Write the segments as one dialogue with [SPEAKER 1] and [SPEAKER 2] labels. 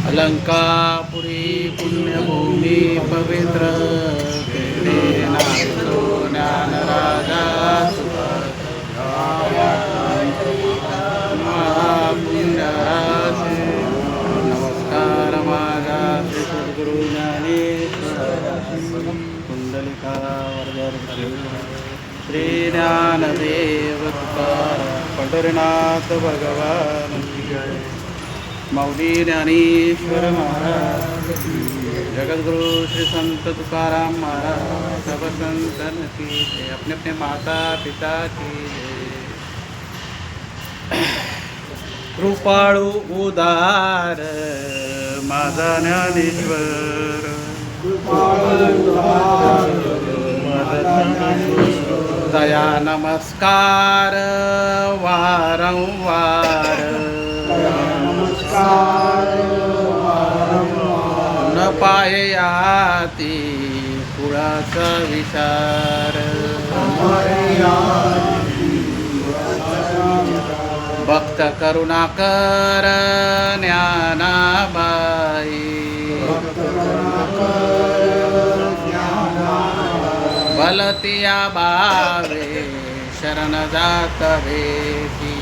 [SPEAKER 1] अलंकापुरी पुण्यभूमी पवित्र नाथो ज्ञानराजा महापुण्यासे नमस्कार माझा श्री सद्गुरु ज्ञानेश्वर कुंडलिका श्री ज्ञानदेव पंढरीनाथ भगवान मौली ज्ञानेश्वर महाराज जगद्गुरु श्री संत तुकाराम महाराज सब संतन की जय। अपने अपने माता पिता की जय। कृपाळू उदार माझा ज्ञानेश्वर दया नमस्कार वारंवार न पायाती कुळाचा विचार भक्त करुणाकर ज्ञानाबाई बलतिया बावे शरण जात भेटी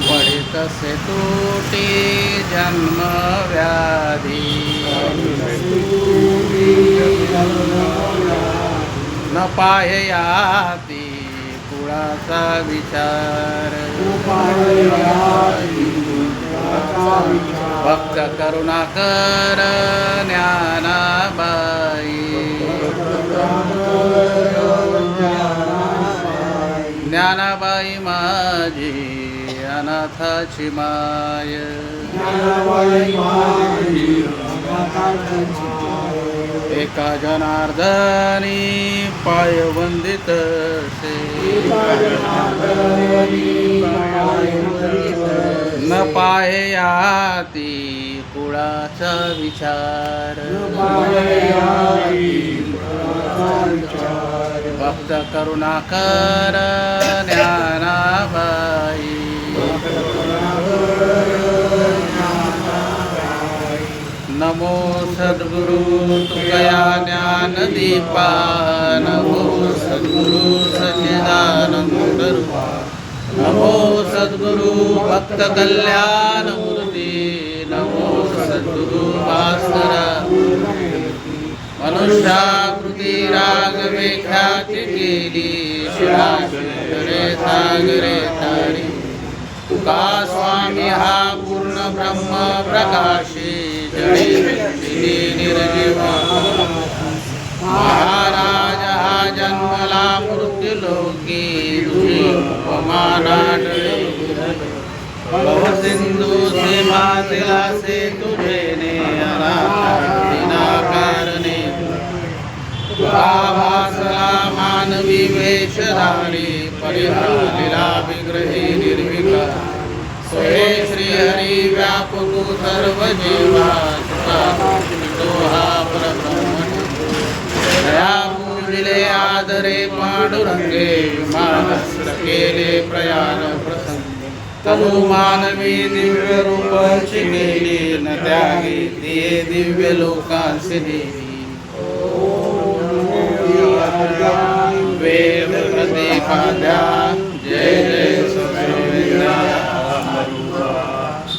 [SPEAKER 1] पडित से तुटी जन्म व्याधी न पायाती कुळाचा विचार भक्त करुणाकर ज्ञानाबाई ज्ञानाबाई माझी अनाथाची माय एका जनार्दनी पाय वंदित से न पायाती कुळाचा विचार भक्त करुणाकर ज्ञानाबाई नमो सद्गुरु तुकया ज्ञानदीपा नमो सद्गुरु सच्चिदानंद रूपा नमो सद्गुरु भक्त कल्याण मूर्ती नमो सद्गुरु भास्करा मनुष्याकृती रागवे ख्याती केली शिळाशरे सागरे तारी तुका स्वामी हा पूर्ण ब्रह्म प्रकाशी जडी निर्जीवा महाराज हा जन्मला मृत्युलोकी तुझी उपमानाडळे भवसिंधू सीमातिला से तुझे ने अनाकारणे तुका भासला मानवी वेशधारी परिहालिला विग्रही निर्विकार सोहे श्री हरी व्यापकू सर्व जीवा तो हा परब्रह्म दया पूजिले आदरे पांडुरंगे विमानस्थ केले प्रयाण प्रसंग तनु मानवी दिव्य रूपांची गेली न त्यागी दिये दिव्य लोकांचे देवी वेद प्रतिपाद्या जय जय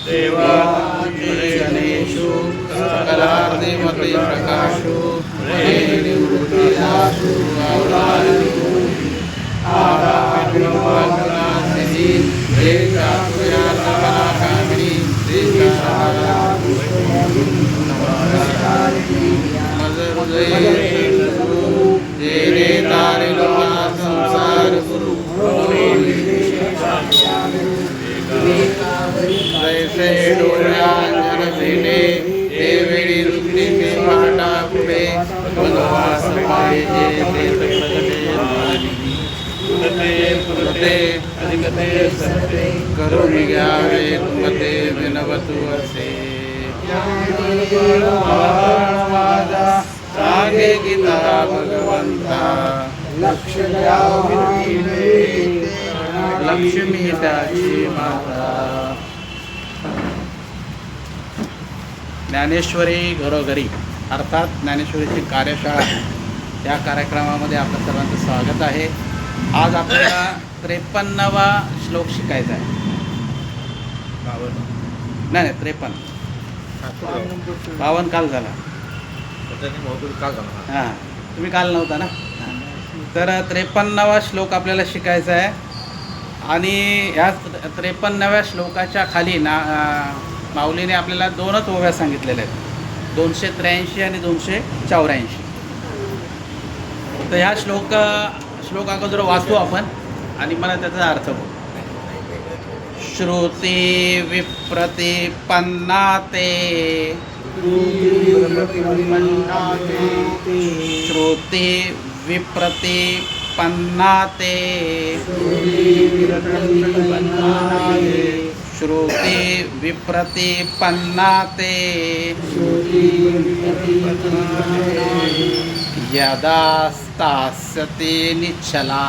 [SPEAKER 1] देवा गणेशु सकलार्थिमते प्रकाशु निवृत्तिदासु आराधनासिद्धि कामिनी तेरे तारे लोहा संसार गुरु जैसे डोळ्यांजन देणे देवेळी रुक्मिणी माटा पुढे वनवास पाहिजे ते प्रगटे फुलते अधिकते सत्ते करुणी घ्यावे तुमते विनवतु असे माझा सांगे गीता भगवंता लक्ष्मी त्याची माता. ज्ञानेश्वरी घरोघरी अर्थात ज्ञानेश्वरीची कार्यशाळा या कार्यक्रमामध्ये आपल्या सर्वांचं स्वागत आहे. आज आपल्याला 53वा श्लोक शिकायचा आहे. नाही 53 52 काल झाला. हां तुम्ही काल नव्हता ना. तर 53वा श्लोक आपल्याला शिकायचा आहे. आणि ह्या 53व्या श्लोकाच्या खाली माऊलीने आपल्याला 2च ओव्या सांगितलेल्या आहेत, 283 आणि 284. तर ह्या श्लोक अगोदर वाचू आपण आणि मला त्याचा अर्थ बघू. श्रुती विप्रतिपन्नाते श्रुती विप्रतिपन्नाते श्रुती विप्रतिपन्नाते यदा स्थास्यति निश्चला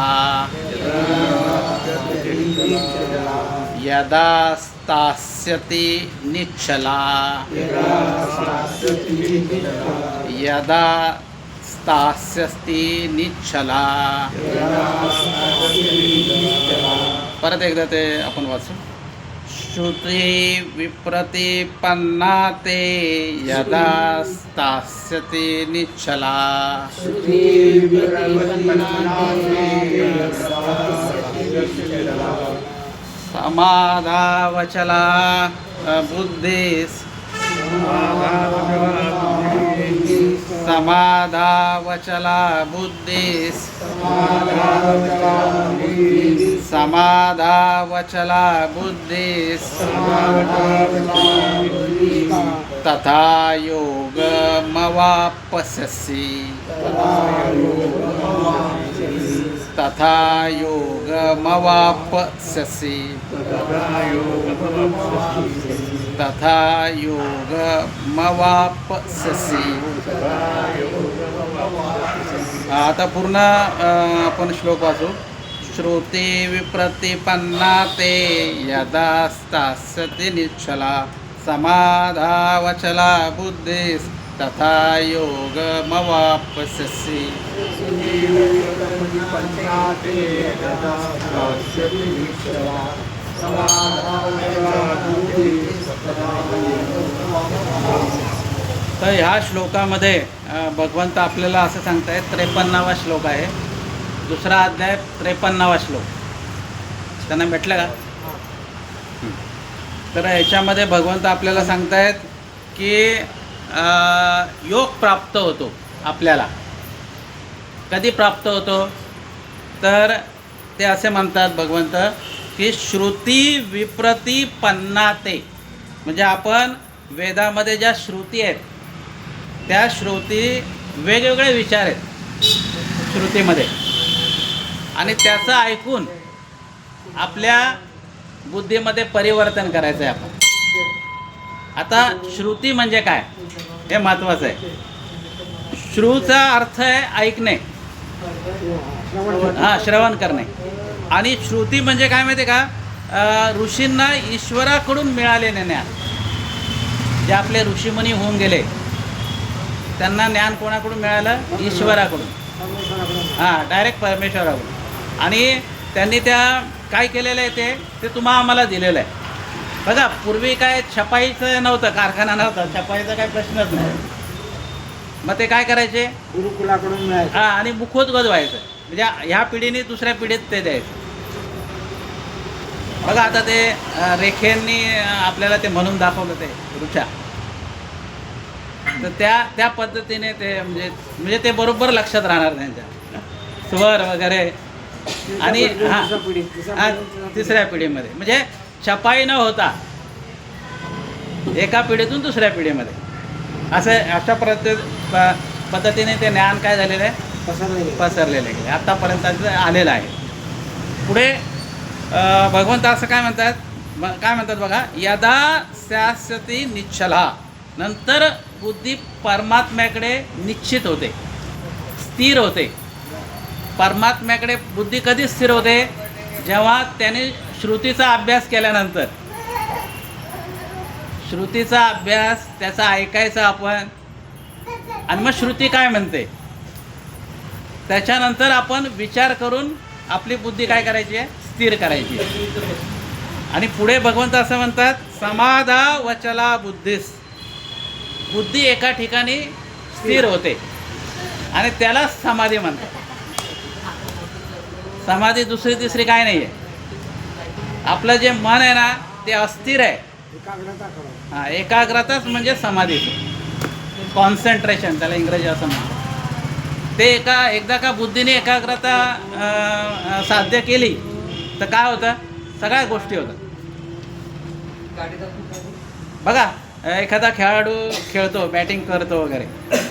[SPEAKER 1] यदा स्थास्यति निश्चला यदा स्थास्यति निश्चला. परत एकदा ते आपण वाचू. श्रुती विप्रतिपन्नाते यदा स्थास्यति निश्चला समाधावचला बुद्धिस् समाधावचला बुद्धिस् समाधावचला बुद्धिस् तथा योगमवाप्स्यसि तथा योगमवाप्स्यसि तथा योगमवाप्स्यसि. आता पूर्ण आपण श्लोक वाचू. श्रुती विप्रतिपन्नाते यदा स्थास्यति निश्चला समाधावचला बुद्धिस् तथा योगमवाप्स्यसि. तर ह्या श्लोकामध्ये भगवंत आपल्याला असं सांगतायत, 53वा श्लोक आहे, दुसरा अध्याय 53वा श्लोक. त्यांना भेटलं का? तर याच्यामध्ये भगवंत आपल्याला सांगतायत की योग प्राप्त होतो आपल्याला. कधी प्राप्त होतो? तर ते असे म्हणतात भगवंत की श्रुती विप्रतिपन्नाते, म्हणजे आपण वेदामध्ये ज्या श्रुती आहेत त्या श्रुती वेगवेगळे विचार आहेत श्रुतीमध्ये, आणि त्याचं ऐकून आपल्या बुद्धीमध्ये परिवर्तन करायचं आहे आपण. आता श्रुती म्हणजे काय हे महत्त्वाचं आहे. श्रूचा अर्थ आहे ऐकणे, श्रवण करणे. आणि श्रुती म्हणजे काय माहिती आहे का? ऋषींना ईश्वराकडून मिळालेले ज्ञान. जे आपले ऋषीमुनी होऊन गेले त्यांना ज्ञान कोणाकडून मिळालं? ईश्वराकडून. डायरेक्ट परमेश्वराकडून. आणि त्यांनी त्या काय केलेलं आहे ते आम्हाला दिलेलं आहे. बघा पूर्वी काय छपाईचं नव्हतं, कारखाना नव्हता, छपाईचा काही प्रश्नच नाही. मग ते काय करायचे?
[SPEAKER 2] गुरुकुलाकडून मिळायचं.
[SPEAKER 1] आणि मुखोद्गत व्हायचं. म्हणजे ह्या पिढीने दुसऱ्या पिढीत ते द्यायचं. बघा आता ते रेखेंनी आपल्याला ते म्हणून दाखवलं ते ऋचा. तर त्या पद्धतीने ते म्हणजे ते बरोबर लक्षात राहणार त्यांच्या स्वर वगैरे. आणि तिसऱ्या पिढीमध्ये म्हणजे छपाई न होता एका पिढीतून दुसऱ्या पिढीमध्ये अशा पद्धतीने ते ज्ञान काय झालेलं आहे? पसरलेलं आहे. आत्तापर्यंत आलेलं आहे. पुढे भगवंत असं काय म्हणतात, काय म्हणतात बघा, यदा स्यास्यति निश्चला, नंतर बुद्धी परमात्म्याकडे निश्चित होते, स्थिर होते. परमात्म्याकडे बुद्धी कधी स्थिर होते, जेव्हा त्याने श्रुतीचा अभ्यास केल्यानंतर. श्रुतीचा अभ्यास त्याचा ऐकायचा आपण, आणि मग श्रुती काय म्हणते त्याच्यानंतर आपण विचार करून आपली बुद्धी काय करायची आहे, स्थिर करायची आहे. आणि पुढे भगवंत असं म्हणतात, समाधा वचला बुद्धीस, बुद्धी एका ठिकाणी स्थिर होते आणि त्याला समाधी म्हणतात. समाधी दुसरी तिसरी काय नाही आहे. आपलं जे मन आहे ना ते अस्थिर आहे. हां, एकाग्रताच म्हणजे समाधी, कॉन्सन्ट्रेशन त्याला इंग्रजी असं म्हणतात. ते एकदा का बुद्धीने एकाग्रता साध्य केली तर काय होतं, सगळ्या गोष्टी होतात. बघा, एखादा खेळाडू खेळतो, बॅटिंग करतो वगैरे,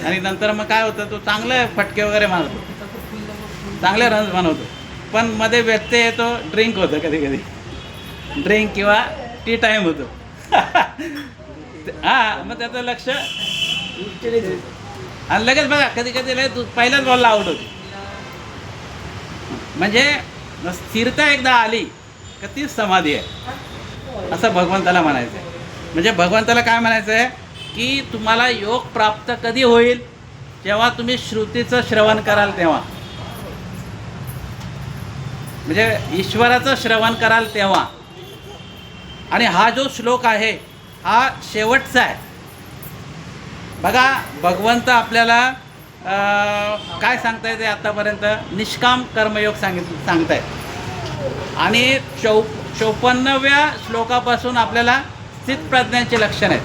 [SPEAKER 1] आणि नंतर मग काय होतं, तो चांगले फटके वगैरे मारतो, चांगले रन्स बनवतो, पण मध्ये व्यत्यय येतो, ड्रिंक होतं, कधी कधी ड्रिंक किंवा टी टाईम होतो. हां, मग त्याचं लक्ष, आणि लगेच बघा कधी कधी पहिल्याच बॉलला आउट होती. म्हणजे स्थिरता एकदा आली का तीच समाधी आहे, असं भगवंताला म्हणायचं आहे. म्हणजे भगवंताला काय म्हणायचं आहे की तुम्हाला योग प्राप्त कधी होईल, जेव्हा तुम्ही श्रुतीचं श्रवण कराल तेव्हा, म्हणजे ईश्वराचं श्रवण कराल तेव्हा. आणि हा जो श्लोक आहे हा शेवटचा आहे. बघा, भगवंत आपल्याला काय सांगता येते आत्तापर्यंत, निष्काम कर्मयोग सांगतायत. आणि 54व्या श्लोकापासून आपल्याला स्थितप्रज्ञांची लक्षणं आहेत.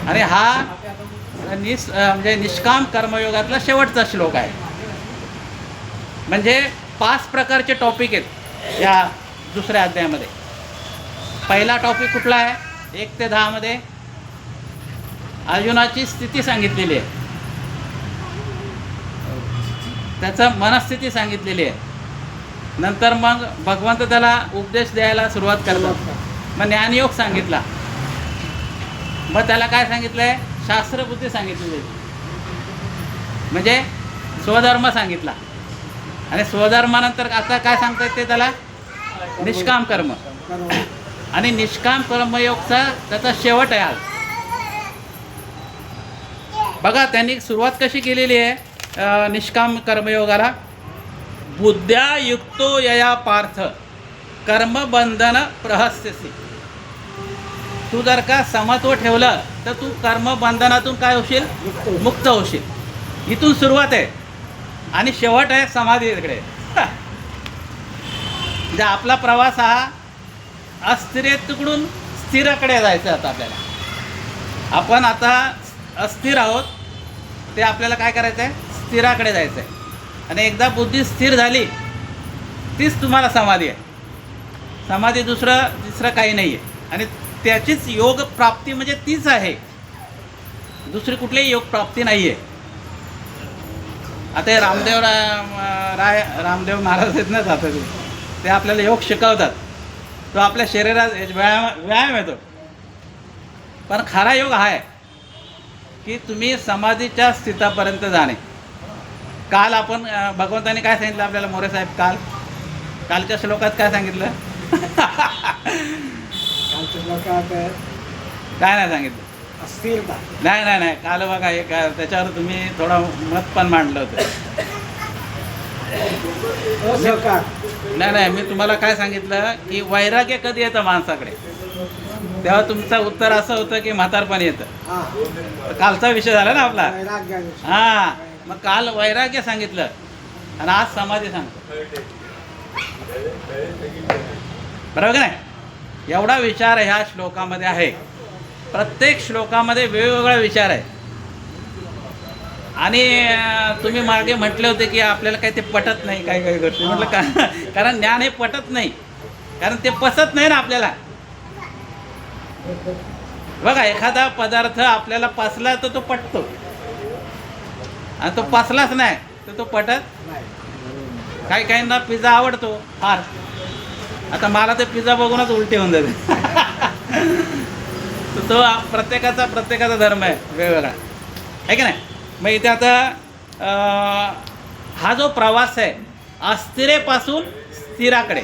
[SPEAKER 1] आणि हा म्हणजे निष्काम कर्मयोगातला शेवटचा श्लोक आहे. म्हणजे 5 प्रकारचे टॉपिक आहेत या दुसऱ्या अध्यायामध्ये. पहिला टॉपिक कुठला आहे, 1 ते 10 मध्ये अर्जुनाची स्थिती सांगितलेली आहे, त्याचं मनस्थिती सांगितलेली आहे. नंतर मग भगवंत त्याला उपदेश द्यायला सुरुवात करतात. मग ज्ञानयोग सांगितला, मग त्याला काय सांगितलं आहे, शास्त्रबुद्धी सांगितलेली, म्हणजे स्वधर्म सांगितला. आणि स्वधर्मानंतर आता काय सांगता येते त्याला, निष्काम कर्म. आणि निष्काम कर्मयोगचा त्याचा शेवट आहे आज. बघा, त्यांनी सुरुवात कशी केलेली आहे निष्काम कर्मयोगाला, बुद्ध्या युक्तो यया पार्थ कर्मबंधन प्रहस्यसी. तू जर का समत्व ठेवलं तर तू कर्मबंधनातून काय होशील, मुक्त होशील. इथून सुरुवात आहे आणि शेवट आहे समाधीकडे. म्हणजे आपला प्रवास हा अस्थिरतेकडून स्थिरकडे जायचं. आता आपल्याला, आपण आता अस्थिर आहोत, ते आपल्याला काय करायचं आहे, स्थिराकडे जायचं आहे. आणि एकदा बुद्धी स्थिर झाली तीच तुम्हाला समाधी आहे. समाधी दुसरं काही नाही आहे. आणि त्याचीच योग प्राप्ती म्हणजे तीच आहे, दुसरी कुठलीही योग प्राप्ती नाही आहे. आता हे रामदेव महाराज आहेत ना, जातात ते आपल्याला योग शिकवतात. तो आपल्या शरीरात व्यायाम येतो. पण खरा योग हा आहे की तुम्ही समाधीच्या स्थितापर्यंत जाणे. काल आपण भगवंताने काय सांगितलं आपल्याला, मोरे साहेब, कालच्या श्लोकात काय सांगितलं? काय नाही सांगितलं? अस्थिरता. नाही, काल बघा एक त्याच्यावर तुम्ही थोडं मत पण मांडलं होतं. नाही, मी तुम्हाला काय सांगितलं की वैराग्य कधी येतं माणसाकडे, तेव्हा तुमचं उत्तर असं होतं की म्हातारपण येतं. कालचा विषय झाला ना आपला. हां, मग काल वैराग्य सांगितलं आणि आज समाधी सांगतो. बरोबर का नाही? एवढा विचार ह्या श्लोकामध्ये आहे. प्रत्येक श्लोकामध्ये वेगवेगळा विचार आहे. आणि तुम्ही मागे म्हटले होते की आपल्याला काही ते पटत नाही, काही गोष्टी. म्हटलं कारण ज्ञान हे पटत नाही, कारण ते पचत नाही ना आपल्याला. बघा, एखादा पदार्थ आपल्याला पचला तर तो पटतो, आणि तो पचलाच नाही तर तो पटत. काही काहींना पिझ्झा आवडतो फार. आता मला ते पिझ्झा बघूनच उलटी होऊन जाते. तर तो प्रत्येकाचा धर्म आहे वेगवेगळा, आहे की नाही. मग इथे आता हा जो प्रवास आहे अस्थिरेपासून स्थिराकडे,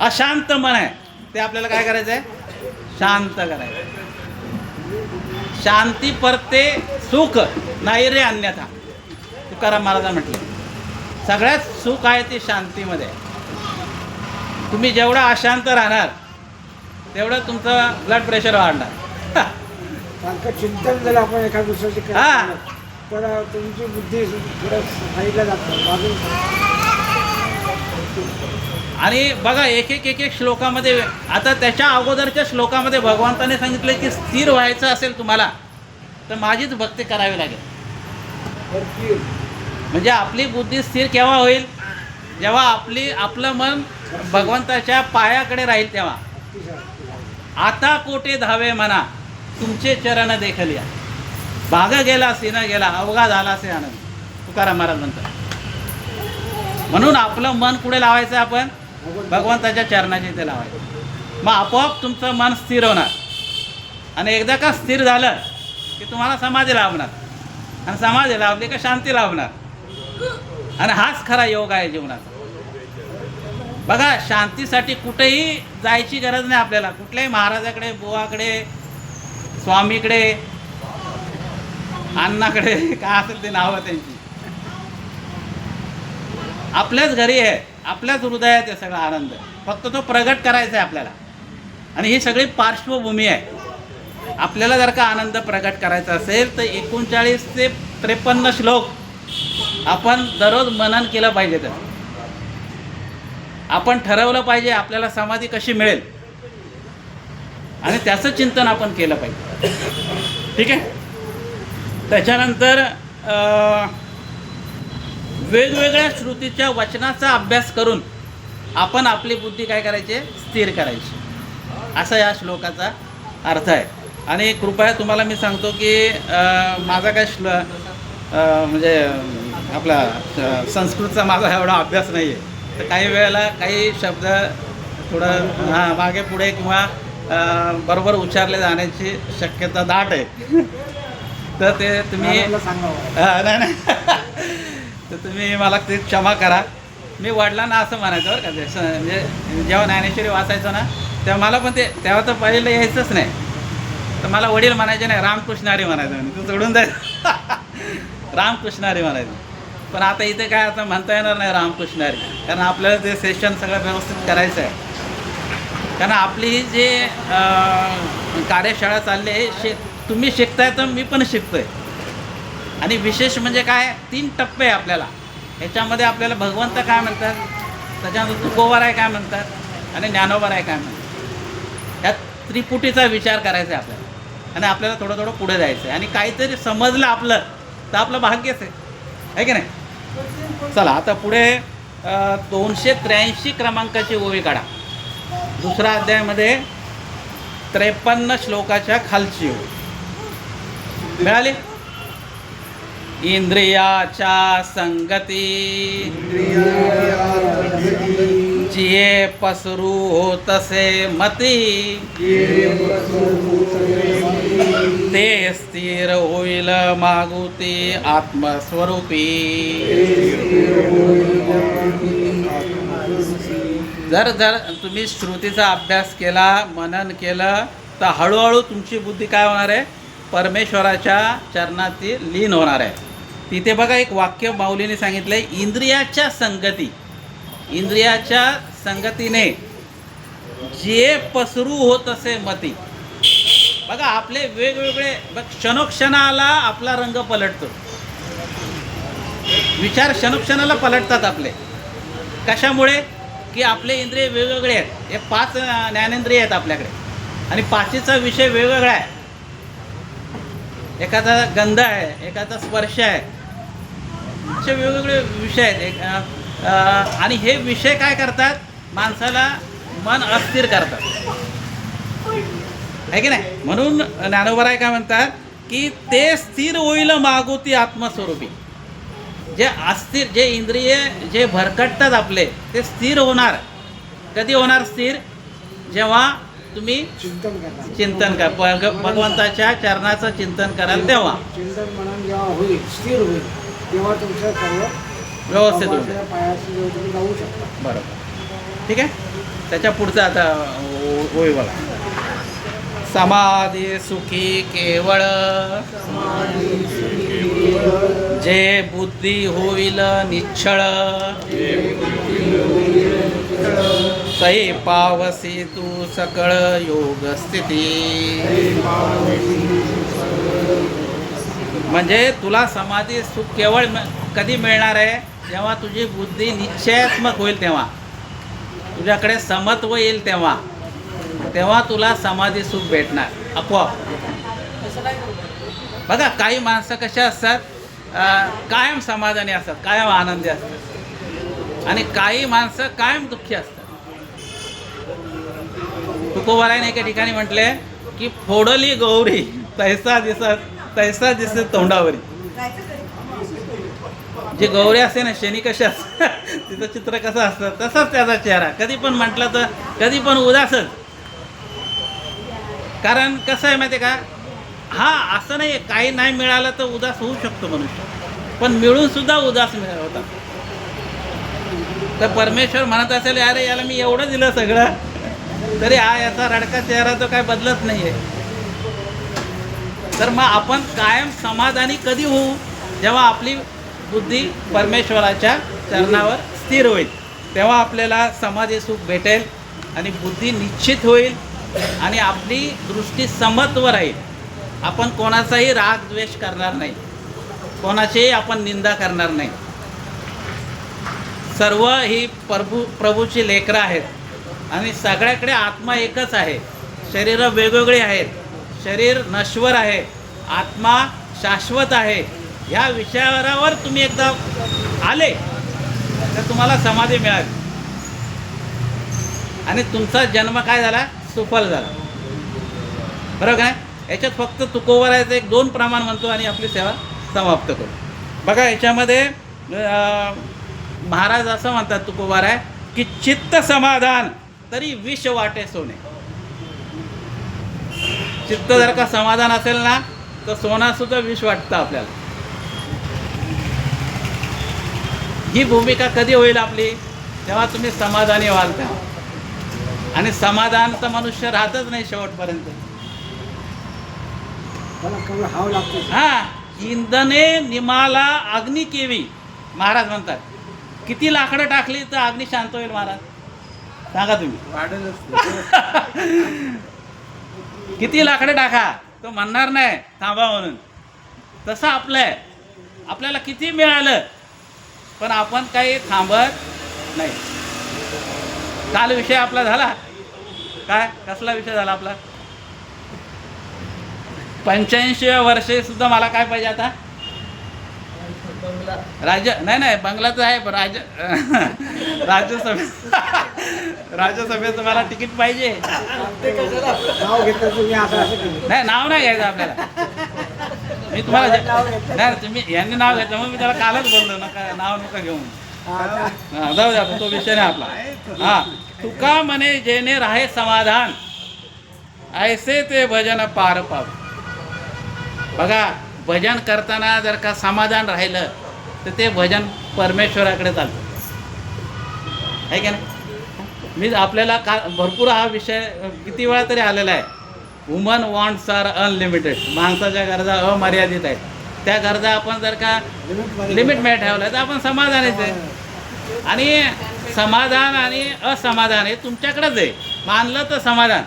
[SPEAKER 1] अशांत मन आहे ते आपल्याला काय करायचं आहे, शांत करायचं. शांती परते सुख नाही रे अन्यथा, तुकाराम महाराजांनी म्हटलं. सगळ्यात सुख आहे ते शांतीमध्ये. तुम्ही जेवढं अशांत राहणार तेवढं तुमचं ब्लड प्रेशर वाढणार.
[SPEAKER 2] सारखं चिंतन झालं आपण एका दुसऱ्याची
[SPEAKER 1] हां,
[SPEAKER 2] तर तुमची बुद्धी थोडं साईडला जातं.
[SPEAKER 1] आणि बघा एक एक श्लोकामध्ये, आता त्याच्या अगोदरच्या श्लोकामध्ये भगवंताने सांगितलं की स्थिर व्हायचं असेल तुम्हाला तर माझीच भक्ती करावी लागेल. म्हणजे आपली बुद्धी स्थिर केव्हा होईल, जेव्हा आपलं मन भगवंताच्या पायाकडे राहील तेव्हा. आता कोठे धावे म्हणा तुमचे चरण देखलिया, भाग गेला सीना गेला अवघा झाला असे आनंद, तुकाराम महाराज म्हणतात. म्हणून आपलं मन कुठे लावायचं, आपण भगवंताच्या चरणाची इथे लावायचं. मग आपोआप तुमचं मन स्थिर होणार. आणि एकदा का स्थिर झालं की तुम्हाला समाधी लाभणार, आणि समाधी लाभली का शांती लाभणार. आणि हाच खरा योग आहे जीवनाचा. बघा, शांतीसाठी कुठेही जायची गरज नाही आपल्याला. कुठल्याही महाराजाकडे, बुवाकडे, स्वामीकडे, अण्णाकडे, काय असेल ते नावं त्यांची, आपल्याच घरी आहे, आपल्याच हृदयात आहे सगळा आनंद. फक्त तो प्रगट करायचा आहे आपल्याला. आणि ही सगळी पार्श्वभूमी आहे. आपल्याला जर का आनंद प्रगट करायचा असेल तर 39 ते 53 श्लोक आपण दररोज मनन केलं पाहिजे. तर आपण ठरवलं पाहिजे आपल्याला समाधी कशी मिळेल, आणि त्याचं चिंतन आपण केलं पाहिजे. ठीक आहे. त्याच्यानंतर वेगवेगळ्या श्रुतीच्या वचनाचा अभ्यास करून आपण आपली बुद्धी काय करायची, स्थिर करायची, असा या श्लोकाचा अर्थ आहे. आणि कृपया तुम्हाला मी सांगतो की माझा काय म्हणजे आपला संस्कृतचा माझा एवढा अभ्यास नाही आहे. तर काही वेळेला काही शब्द थोडं मागे पुढे किंवा बरोबर उच्चारले जाण्याची शक्यता दाट आहे. तर ते तुम्ही नाही तर तुम्ही मला ते क्षमा करा. मी वडिलांना असं म्हणायचं बरं का, म्हणजे जेव्हा ज्ञानेश्वरी वाचायचो ना तेव्हा मला पण ते तेव्हा तर पहिलं यायचंच नाही. तर मला वडील म्हणायचे नाही, रामकृष्ण हरी म्हणायचं. तू सोडून जायचं, रामकृष्ण हरी म्हणायचं. पण आता इथे काय आता म्हणता येणार नाही रामकृष्ण हरी, कारण आपल्याला ते सेशन सगळं व्यवस्थित करायचं आहे. कारण आपली ही जे कार्यशाळा चालली आहे, तुम्ही शिकताय तर मी पण शिकतोय. आणि विशेष म्हणजे काय, 3 टप्पे आहे आपल्याला. ह्याच्यामध्ये आपल्याला भगवंत काय म्हणतात, त्याच्यानंतर तुकोबाराय काय म्हणतात, आणि ज्ञानोबाराय काय म्हणतात. ह्या त्रिपुटीचा विचार करायचा आहे आपल्याला. आणि आपल्याला थोडं थोडं पुढे जायचं आहे. आणि काहीतरी समजलं आपलं तर आपलं भाग्यच आहे की नाही. चला आता पुढे 283 क्रमांकाची ओवी काढा. दुसरा अध्यायामध्ये 53 श्लोकाच्या खालची ओवी मिळाली. इंद्रियाच्या संगती जिये पसरू होतसे मती, ते स्थिर होईल मागुती आत्मस्वरूपी. जर तुम्ही श्रुतीचा अभ्यास केला, मनन केलं, तर हळूहळू तुमची बुद्धी काय होणार आहे, परमेश्वराच्या चरणातील लीन होणार आहे. तिथे बघा एक वाक्य माऊलीने सांगितलंय, इंद्रियाच्या संगती, इंद्रियाच्या संगतीने जे पसरू होत असे मती. बघा आपले वेगवेगळे क्षणोक्षणाला आपला रंग पलटतो, विचार क्षणोक्षणाला पलटतात आपले. कशामुळे की आपले इंद्रिय वेगवेगळे आहेत. हे 5 ज्ञानेंद्रिय आहेत आपल्याकडे, आणि 5चा विषय वेगवेगळा आहे. एखादा गंध आहे, एखादा स्पर्श आहे, असे वेगवेगळे विषय आहेत. आणि हे विषय काय करतात, माणसाला मन अस्थिर करतात, आहे की नाही. म्हणून ज्ञानोबाराय काय म्हणतात की ते स्थिर होईल मागुती आत्मस्वरूपी. जे अस्थिर, जे इंद्रिय जे भरकटतात आपले, ते स्थिर होणार. कधी होणार स्थिर? जेव्हा तुम्ही
[SPEAKER 2] चिंतन करणार.
[SPEAKER 1] चिंतन करा, भगवंताच्या चरणाचं चिंतन कराल तेव्हा
[SPEAKER 2] चिंतन म्हणून जेव्हा होईल, स्थिर होईल, तेव्हा तुमचं सर्व
[SPEAKER 1] व्यवस्थित होईल.
[SPEAKER 2] भगवानाच्या पायाशी जेव्हा तुम्ही जाऊ शकता.
[SPEAKER 1] बरोबर. ठीक आहे. त्याच्या पुढचं आता होय बघा. समाधी सुखी केवळ जे बुद्धी होईल निश्चळ, तै पावसी तू सकळ योग स्थिती. म्हणजे तुला समाधी सुख केवळ कधी मिळणार आहे? जेव्हा तुझी बुद्धी निश्चयात्मक होईल, तेव्हा तुझ्याकडे समत्व येईल, तेव्हा तुला समाधी सुख भेटणार आपोआप. बघा, काही माणसं कशा असतात, कायम समाधानी असतात, कायम आनंदी असतात, आणि काही माणसं कायम दुःखी असतात. तुकोबारायने एका ठिकाणी म्हटले की फोडली गौरी तैसा दिसत तोंडावरी. जी गौरी असते ना, शनी कशा असतात, तिचं चित्र कसं असतं, तसाच त्याचा चेहरा. कधी पण म्हटलं तर कधी पण उदासच. कारण कसं आहे माहिती आहे का, हा असं नाही काही नाही मिळालं तर उदास होऊ शकतो मनुष्य, पण मिळून सुद्धा उदास होता. तर परमेश्वर म्हणत असेल, अरे याला मी एवढं दिलं सगळं, तरी हा याचा रडका चेहरा तो काय बदलत नाही आहे. तर मग आपण कायम समाधानी कधी होऊ? जेव्हा आपली बुद्धी परमेश्वराच्या चरणावर स्थिर होईल, तेव्हा आपल्याला समाधी सुख भेटेल आणि बुद्धी निश्चित होईल आणि आपली दृष्टी समत्व राहील. आपण कोणाचाही राग द्वेष करणार नाही, कोणाचीही आपण निंदा करणार नाही. सर्व ही प्रभूची लेकरं आहेत आणि सगळ्याकडे आत्मा एकच आहे. शरीरं वेगवेगळी आहेत, शरीर नश्वर आहे, आत्मा शाश्वत आहे. ह्या विषयावर तुम्ही एकदा आले तर तुम्हाला समाधी मिळाली आणि तुमचा जन्म काय झाला? सुफल झाला. बरोबर काय? याच्यात फक्त तुकोबारायचं एक 2 प्रमाण म्हणतो आणि आपली सेवा समाप्त करू. बघा, याच्यामध्ये महाराज असं म्हणतात तुकोबाराय की चित्त समाधान तरी विष वाटे सोने. चित्त जर का समाधान असेल ना, तर सोना सुद्धा विष वाटतं आपल्याला. ही भूमिका कधी होईल आपली? जेव्हा तुम्ही समाधानी व्हाल तेव्हा. आणि समाधान तर मनुष्य राहतच नाही शेवटपर्यंत. हा, इंधने निमाला अग्नी केवी. महाराज म्हणतात, किती लाकडं टाकली तर अग्नी शांत होईल महाराज? सांगा तुम्ही. किती लाकडं टाका, तो म्हणणार नाही थांबा म्हणून. तसं आपलं आहे, आपल्याला किती मिळालं पण आपण काही थांबत नाही. काल विषय आपला झाला काय? कसला विषय झाला आपला? 85व्या वर्षी सुद्धा मला काय पाहिजे आता? राज्य नाही बंगलाचं आहे, पण राज्यसभेचं मला तिकीट पाहिजे. नाही, नाव नाही घ्यायचं आपल्याला. मी तुम्हाला नाही, तुम्ही यांनी नाव घ्यायचं, मग मी त्याला कालच बोललो नका, नाव नका घेऊन. जाऊ द्या, तो विषय नाही आपला. हा, तुका म्हणे जेणे राहे समाधान, ऐसे ते भजन पार पावे. बघा, भजन करताना जर का समाधान राहिलं तर ते भजन परमेश्वराकडे चालतं, आहे की नाही? मी आपल्याला भरपूर हा विषय किती वेळा तरी आलेला आहे. Woman wants are unlimited. माणसाच्या गरजा अमर्यादित आहेत. त्या गरजा आपण जर का लिमिटमध्ये ठेवल्या तर आपण समाधानीच आहे. आणि समाधान आणि असमाधान हे तुमच्याकडेच आहे. मानलं तर समाधान.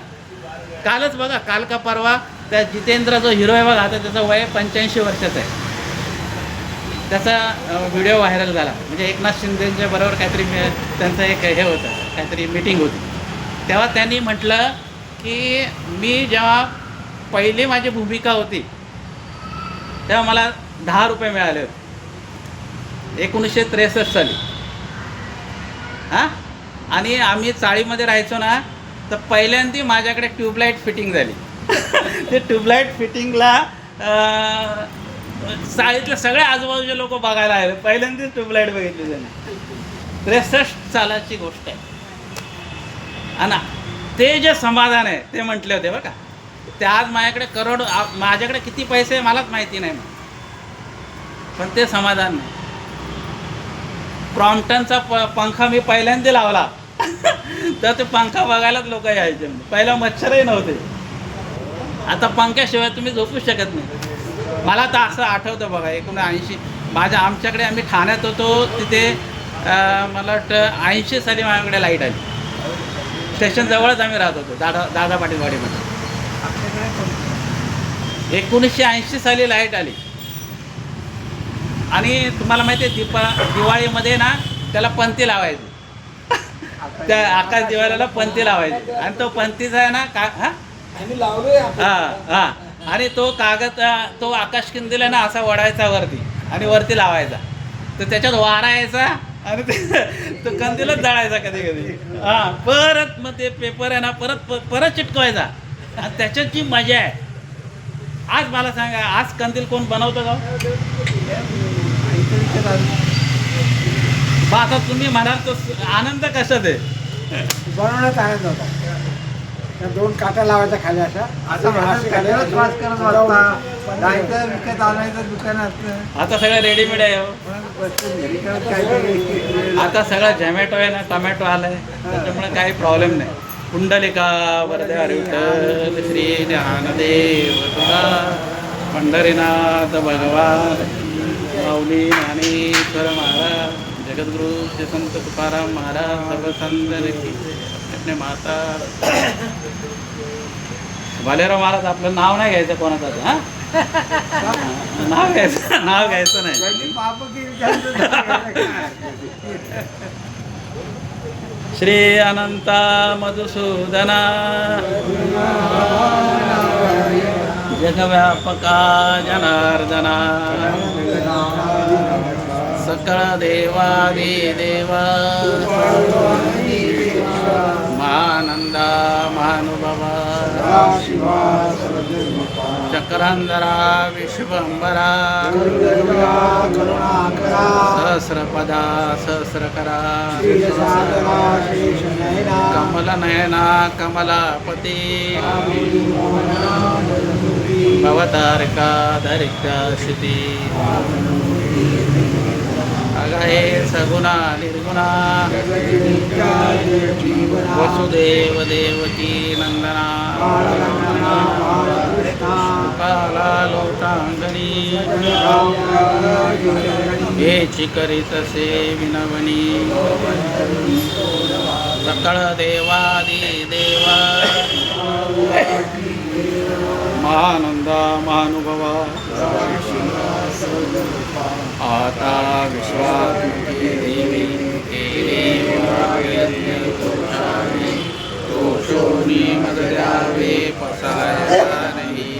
[SPEAKER 1] कालच बघा, काल का परवा त्या जितेंद्र जो हिरो आहे बघा, आता त्याचं वय 85 वर्षाचं आहे. त्याचा व्हिडिओ व्हायरल झाला. म्हणजे एकनाथ शिंदेच्या बरोबर काहीतरी त्यांचं एक हे होतं, काहीतरी मीटिंग होती. तेव्हा त्यांनी म्हटलं की मी जेव्हा पहिली माझी भूमिका होती तेव्हा मला 10 रुपये मिळाले होते 1963 साली. हां, आणि आम्ही चाळीमध्ये राहायचो ना, तर पहिल्यांदा माझ्याकडे ट्यूबलाईट फिटिंग झाली. ते ट्यूबलाईट फिटिंगला
[SPEAKER 3] साईडले सगळे आजूबाजूचे लोक बघायला आले, पहिल्यांदाच ट्यूबलाईट बघितली त्याने. 63 सालाची गोष्ट आहे. आणि ते जे समाधान आहे ते म्हटले होते बरं का, ते आज माझ्याकडे करोड, माझ्याकडे किती पैसे आहे मलाच माहिती नाही, पण ते समाधान नाही. क्रॉम्प्टनचा पंखा मी पहिल्यांदा लावला तर ते पंखा बघायलाच लोक यायचे. पहिला मच्छरही नव्हते, आता पंख्याशिवाय तुम्ही झोपू शकत नाही. मला तर असं आठवतं बघा, 1980 आमच्याकडे आम्ही ठाण्यात होतो तिथे, मला वाटतं 80 साली माझ्याकडे लाईट आली. स्टेशन जवळच आम्ही राहत होतो, दादा पाटील वाडीमध्ये. 1980 साली लाईट आली. आणि तुम्हाला माहिती आहे दिवाळीमध्ये ना त्याला पंती लावायची, त्या आकाश दिवाळीला पंती लावायची. आणि तो पंतीचा आहे ना
[SPEAKER 2] आम्ही लावलोय.
[SPEAKER 3] हां. आणि तो कागद, तो आकाश कंदील आहे ना असा वडायचा वरती आणि वरती लावायचा, तर त्याच्यात वारा यायचा आणि तो कंदीलच जळायचा कधी कधी. हां, परत मग ते पेपर आहे ना परत चिटकवायचा. आणि त्याच्यात जी मजा आहे, आज मला सांगा, आज कंदील कोण बनवतं का? मग आता तुम्ही म्हणाल तो आनंद कशात आहे?
[SPEAKER 2] बनवण्यात आनंद होता. त्या 2 काट्या लावायच्या खाली अशा विकत आणायचं दुकानात.
[SPEAKER 3] आता सगळं रेडीमेड आहे हो. आता सगळं झोमॅटो आहे ना, टोमॅटो आलाय, त्याच्यामुळे काही प्रॉब्लेम नाही. पुंडलिका वरदे विठ्ठल श्री ज्ञानदेव तुला, पंढरीनाथ भगवान, माऊली ज्ञानेश्वर महाराज, जगद्गुरु श्री संत तुकाराम महाराज, सर्व संत की अपने माता. भालेराव महाराज, आपलं नाव नाही घ्यायचं कोणाचं. हां, नाव घ्यायचं नाही. श्री अनंता मधुसूदना जगव्यापका जनार्दना, सकळ देवादी देवा, महानंदा महानुभवा, चक्रांधरा विश्वंभरा, सहस्रपदा सहस्रकरा, कमलनयना कमलापती, भवतारिका धरिका श्रुती, अगहे सगुणा निर्गुणा, वसुदेव देवकी नंदना, काला लोटांगणी, हेची करीतसे विनवणी, सकळ देवादी देवा, महानंदा महानुभवा, आता विश्वात्मके देवी दोषोनी मदद्यावे पसायचा नाही,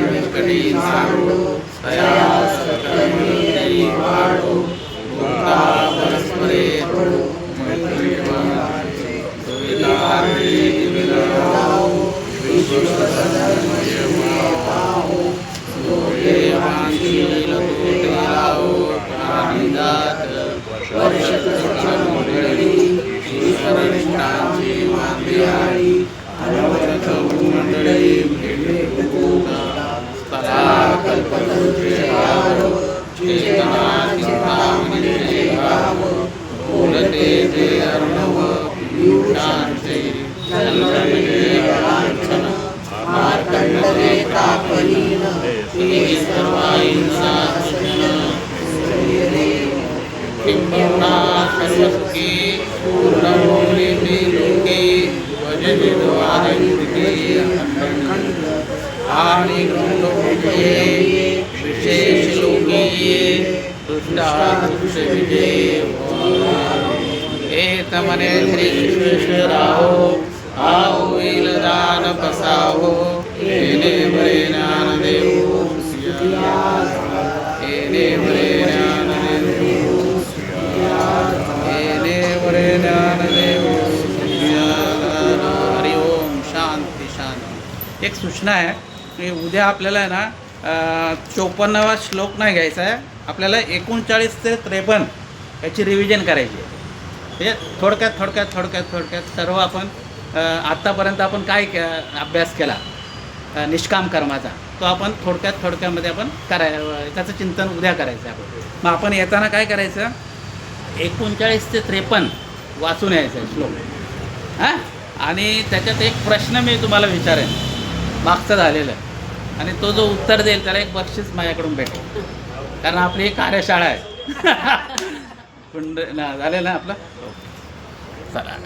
[SPEAKER 3] वेंकटी सारो सयास कर्मी वाढो, भूता परस्परे विशेष लोकीये तमने श्री विश्वेश्वराहो, आओ दान बसाहो, एने बरे ज्ञान देवो, एने बरे ज्ञान देवो, एने बरे ज्ञान देवो. हरि ओम. शांती शांती. एक सूचना आहे की उद्या आपल्याला आहे ना 54वा श्लोक नाही घ्यायचा आहे, आपल्याला 39 ते 53 याची रिव्हिजन करायची आहे. म्हणजे थोडक्यात सर्व आपण आत्तापर्यंत आपण काय अभ्यास केला निष्काम कर्माचा, तो आपण थोडक्यामध्ये आपण त्याचं चिंतन उद्या करायचं आहे आपण. मग आपण येताना काय करायचं, 39 ते 53 वाचून यायचं आहे श्लोक हां. आणि त्याच्यात एक प्रश्न मी तुम्हाला विचारेन मागचं झालेलं, आणि तो जो उत्तर देईल त्याला एक बक्षीस माझ्याकडून भेटेल, कारण आपली एक कार्यशाळा आहे. पण झालेलं ना आपलं, चला.